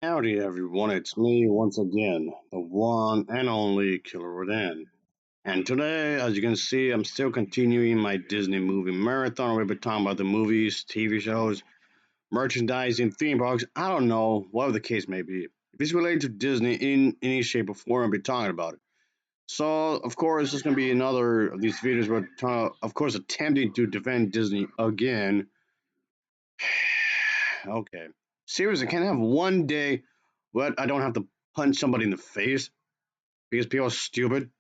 Howdy everyone, it's me once again, the one and only Killer Rodan. And today, as you can see, I'm still continuing my Disney movie marathon. We've been talking about the movies, TV shows, merchandising, theme parks, I don't know, whatever the case may be. If it's related to Disney in any shape or form, I'll be talking about it. So, of course, there's going to be another of these videos where, of course, attempting to defend Disney again. Okay. Seriously, can I have one day where I don't have to punch somebody in the face because people are stupid?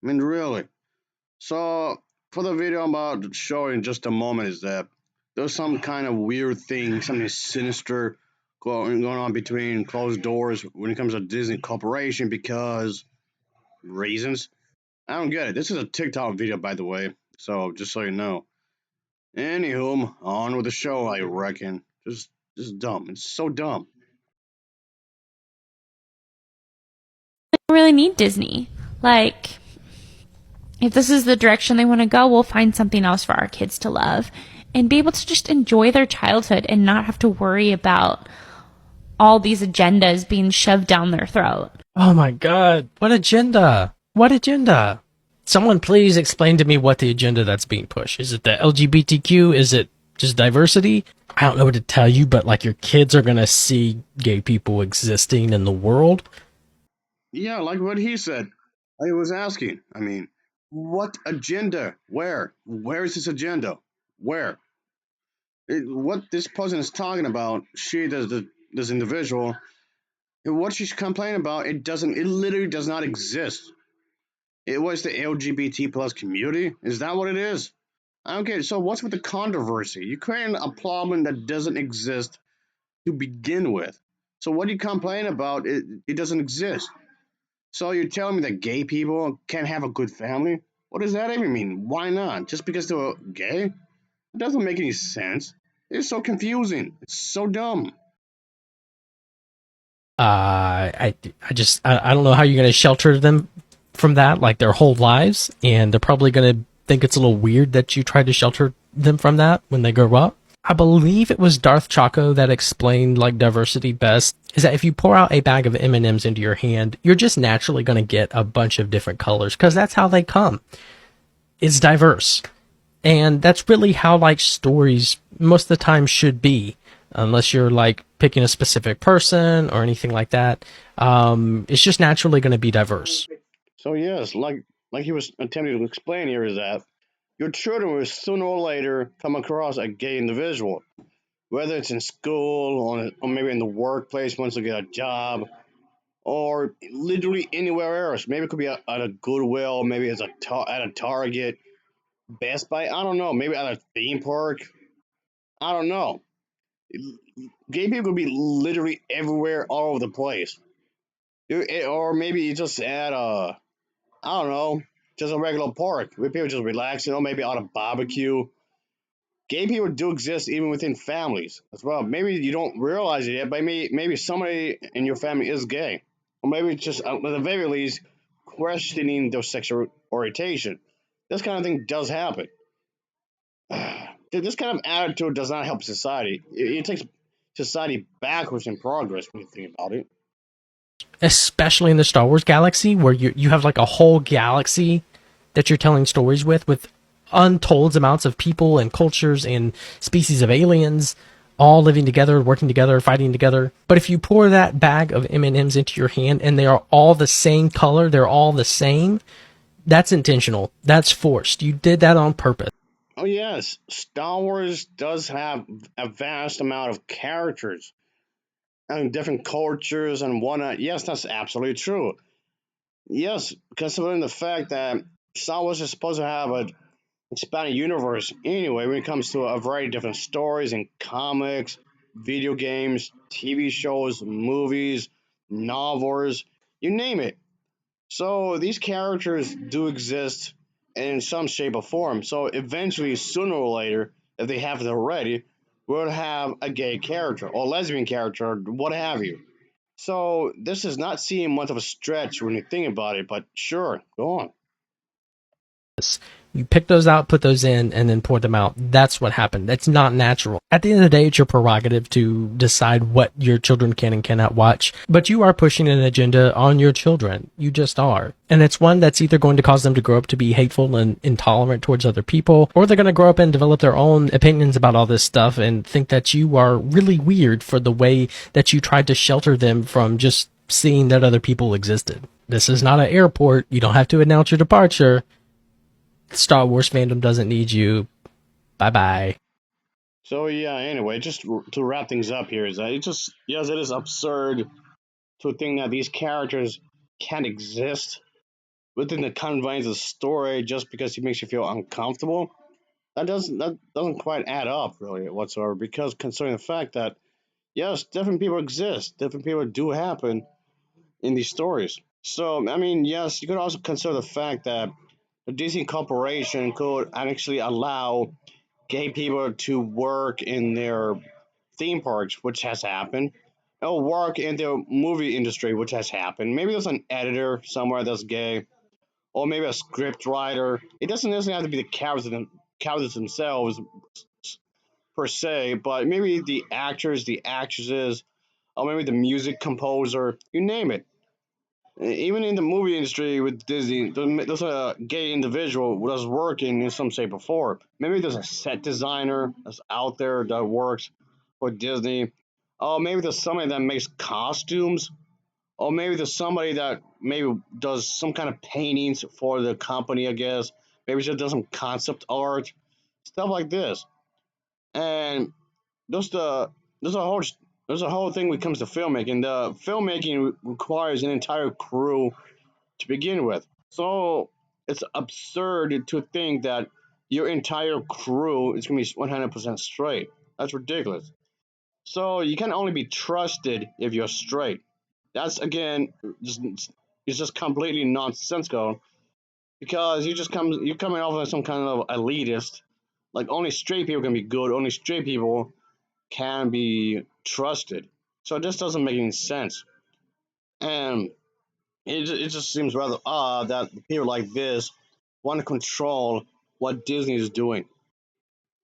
I mean, really. So, for the video I'm about to show in just a moment, is that there's some kind of weird thing, something sinister going on between closed doors when it comes to Disney Corporation because reasons. I don't get it. This is a TikTok video, by the way, so just so you know. Anywho, on with the show, I reckon. Just dumb. It's so dumb. Don't really need Disney. Like, if this is the direction they want to go, we'll find something else for our kids to love and be able to just enjoy their childhood and not have to worry about all these agendas being shoved down their throat. Oh my god, what agenda? What agenda? Someone please explain to me what the agenda that's being pushed. Is it the LGBTQ? Is it just diversity? I don't know what to tell you, but like your kids are gonna see gay people existing in the world. Yeah, like what he said. I was asking. I mean, what agenda? Where? Where is this agenda? Where? What this person is talking about, she does this individual, and what she's complaining about, it doesn't. It literally does not exist. It was the LGBT plus community. Is that what it is? I don't get it. So what's with the controversy? You're creating a problem that doesn't exist to begin with. So what do you complain about? It doesn't exist. So you're telling me that gay people can't have a good family? What does that even mean? Why not? Just because they're gay? It doesn't make any sense. It's so confusing. It's so dumb. I don't know how you're gonna shelter them from that, like their whole lives, and they're probably gonna think it's a little weird that you tried to shelter them from that when they grow up. I believe it was Darth Chaco that explained like diversity best is that if you pour out a bag of M&Ms into your hand, you're just naturally going to get a bunch of different colors because that's how they come. It's diverse. And that's really how like stories most of the time should be, unless you're like picking a specific person or anything like that. It's just naturally going to be diverse. So yes, like he was attempting to explain here is that your children will sooner or later come across a gay individual, whether it's in school or maybe in the workplace once they get a job, or literally anywhere else. Maybe it could be at a Goodwill, maybe it's at a Target, Best Buy. I don't know. Maybe at a theme park. I don't know. Gay people could be literally everywhere, all over the place. Or maybe it's just at a, I don't know, just a regular park where people just relaxing, or maybe on a barbecue. Gay people do exist even within families as well. Maybe you don't realize it yet, but maybe somebody in your family is gay, or maybe it's just at the very least questioning their sexual orientation. This kind of thing does happen. This kind of attitude does not help society. It takes society backwards in progress when you think about it. Especially in the Star Wars galaxy where you have like a whole galaxy that you're telling stories with untold amounts of people and cultures and species of aliens all living together, working together, fighting together. But if you pour that bag of M&Ms into your hand and they are all the same color, they're all the same, that's intentional. That's forced. You did that on purpose. Oh yes, Star Wars does have a vast amount of characters and different cultures and whatnot. Yes, that's absolutely true. Yes, considering the fact that Star Wars is supposed to have a expanded universe anyway when it comes to a variety of different stories and comics, video games, TV shows, movies, novels, you name it. So these characters do exist in some shape or form. So eventually, sooner or later, if they haven't already, we'll have a gay character or lesbian character, or what have you. So this is not seem much of a stretch when you think about it, but sure, go on. You pick those out, put those in, and then pour them out. That's what happened. That's not natural. At the end of the day, it's your prerogative to decide what your children can and cannot watch. But you are pushing an agenda on your children. You just are. And it's one that's either going to cause them to grow up to be hateful and intolerant towards other people, or they're going to grow up and develop their own opinions about all this stuff and think that you are really weird for the way that you tried to shelter them from just seeing that other people existed. This is not an airport. You don't have to announce your departure. Star Wars fandom doesn't need you. Bye bye. So yeah, anyway, just to wrap things up here is that it just yes, it is absurd to think that these characters can't exist within the confines of the story just because it makes you feel uncomfortable. That doesn't quite add up really whatsoever. Because considering the fact that yes, different people exist, different people do happen in these stories. So I mean, yes, you could also consider the fact that the Disney Corporation could actually allow gay people to work in their theme parks, which has happened. Or work in the movie industry, which has happened. Maybe there's an editor somewhere that's gay, or maybe a script writer. It doesn't necessarily have to be the characters themselves per se, but maybe the actors, the actresses, or maybe the music composer. You name it. Even in the movie industry with Disney, there's a gay individual that's working in some shape or form. Maybe there's a set designer that's out there that works for Disney. Oh, maybe there's somebody that makes costumes. Or maybe there's somebody that maybe does some kind of paintings for the company, I guess. Maybe just does some concept art, stuff like this. And there's the there's a whole there's a whole thing when it comes to filmmaking. The filmmaking requires an entire crew to begin with. So it's absurd to think that your entire crew is going to be 100% straight. That's ridiculous. So you can only be trusted if you're straight. That's again just it's just completely nonsensical because you're coming off as some kind of elitist. Like only straight people can be good. Only straight people can be trusted. So this doesn't make any sense. And it just seems rather odd that people like this want to control what Disney is doing.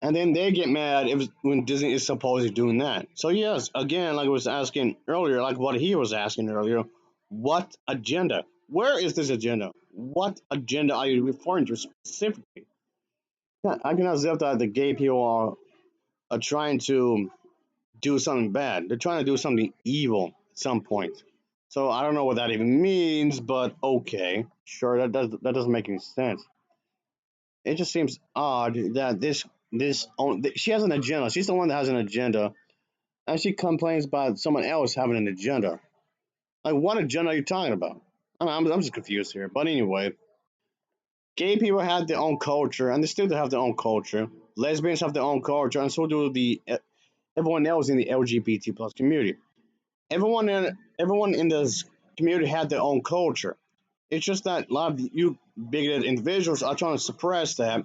And then they get mad if when Disney is supposedly doing that. So yes, again, like I was asking earlier, like what he was asking earlier, what agenda? Where is this agenda? What agenda are you referring to specifically? Yeah, I cannot accept that the gay people are trying to do something bad. They're trying to do something evil at some point. So I don't know what that even means, but okay, sure, that doesn't make any sense. It just seems odd that she has an agenda. She's the one that has an agenda, and she complains about someone else having an agenda. Like, what agenda are you talking about? I'm just confused here. But anyway, gay people have their own culture, and they still have their own culture. Lesbians have their own culture, and so do the everyone else in the LGBT plus community. Everyone in this community had their own culture. It's just that a lot of you bigoted individuals are trying to suppress that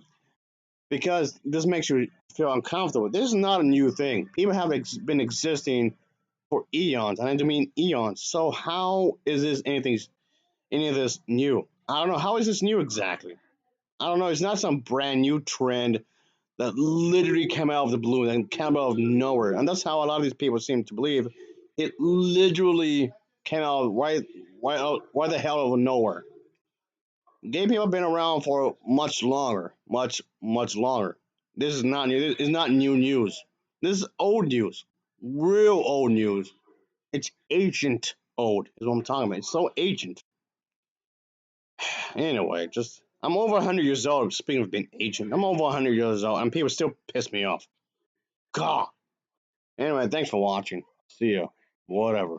because this makes you feel uncomfortable. This is not a new thing. People have been existing for eons, and I do mean eons. So how is this any of this new? I don't know. How is this new exactly? I don't know. It's not some brand new trend that literally came out of the blue and came out of nowhere, and that's how a lot of these people seem to believe. It literally came out right the hell out of nowhere. Gay people have been around for much longer, much longer. This is not new. This is not new news. This is old news, real old news. It's ancient old is what I'm talking about. It's so ancient. Anyway, just I'm over 100 years old. Speaking of being ancient, I'm over 100 years old, and people still piss me off. God. Anyway, thanks for watching. See ya. Whatever.